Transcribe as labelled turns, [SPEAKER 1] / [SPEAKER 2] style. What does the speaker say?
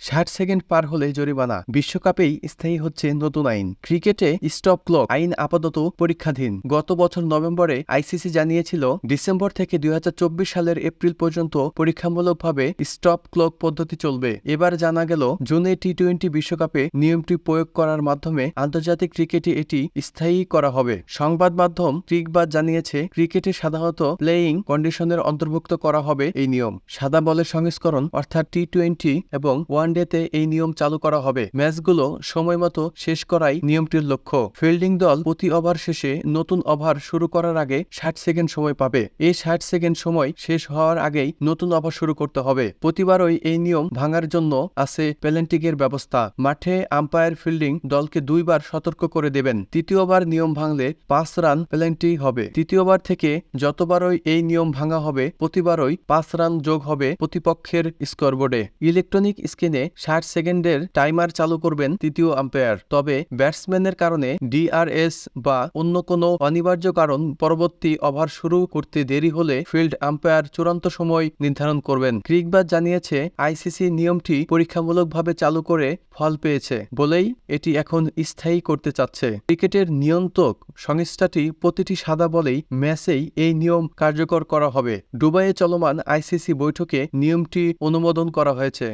[SPEAKER 1] 60 second পার হলে জরিমানা। বিশ্বকাপেই স্থায়ী হচ্ছে নতুন আইন। ক্রিকেটে স্টপ ক্লক আইন আপাতত পরীক্ষাধীন। গত বছর নভেম্বরে আইসিসি জানিয়েছিল ডিসেম্বর থেকে 2024 সালের এপ্রিল পর্যন্ত পরীক্ষামূলকভাবে স্টপ ক্লক পদ্ধতি চলবে। এবার জানা গেল জুনে টি-20 বিশ্বকাপে নিয়মটি প্রয়োগ করার মাধ্যমে আন্তর্জাতিক ক্রিকেটে এটি স্থায়ী করা হবে। সংবাদ মাধ্যম ক্রিকবাজ জানিয়েছে ক্রিকেটে সাধারণত প্লেয়িং কন্ডিশনের অন্তর্ভুক্ত করা হবে এই নিয়ম। সাদা বলের সংস্করণ অর্থাৎ টি-20 এবং ওয়ানডেতে এই নিয়ম চালু করা হবে। ম্যাচগুলো সময়মতো শেষ করাই নিয়মটির লক্ষ্য। ফিল্ডিং দল প্রতি ওভার শেষে নতুন ওভার শুরু করার আগে 60 সেকেন্ড সময় পাবে। এই 60 সেকেন্ড সময় শেষ হওয়ার আগেই নতুন ওভার শুরু করতে হবে। প্রতিবারই এই নিয়ম ভাঙার জন্য আছে পেনাল্টির ব্যবস্থা। মাঠে আম্পায়ার ফিল্ডিং দলকে 2 বার সতর্ক করে দেবেন। তৃতীয়বার নিয়ম ভাঙলে 5 রান পেনাল্টি হবে। তৃতীয়বার থেকে যতবারই এই নিয়ম ভাঙা হবে প্রতিবারই 5 রান যোগ হবে প্রতিপক্ষের স্কোরবোর্ডে। ইলেকট্রনিক স্ক্রিনে 60 সেকেন্ডের টাইমার চালু করবেন তৃতীয় আম্পায়ার। তবে ব্যাটসম্যানের কারণে ডিআরএস বা অন্য কোনো অনিবার্য কারণ পরবর্তী ওভার শুরু করতে দেরি হলে ফিল্ড আম্পায়ার চূড়ান্ত সময় নির্ধারণ করবেন। ক্রিকবাজ জানিয়েছে আইসিসি নিয়মটি পরীক্ষামূলকভাবে চালু করে ফল পেয়েছে বলেই এটি এখন স্থায়ী করতে চাচ্ছে। ক্রিকেটের নিয়ন্ত্রক সংস্থাটি প্রতিটি সাদা বলেই ম্যাচেই এই নিয়ম কার্যকর করা হবে। দুবাইয়ে চলমান আইসিসি বৈঠকে নিয়মটি অনুমোদন করা হয়েছে।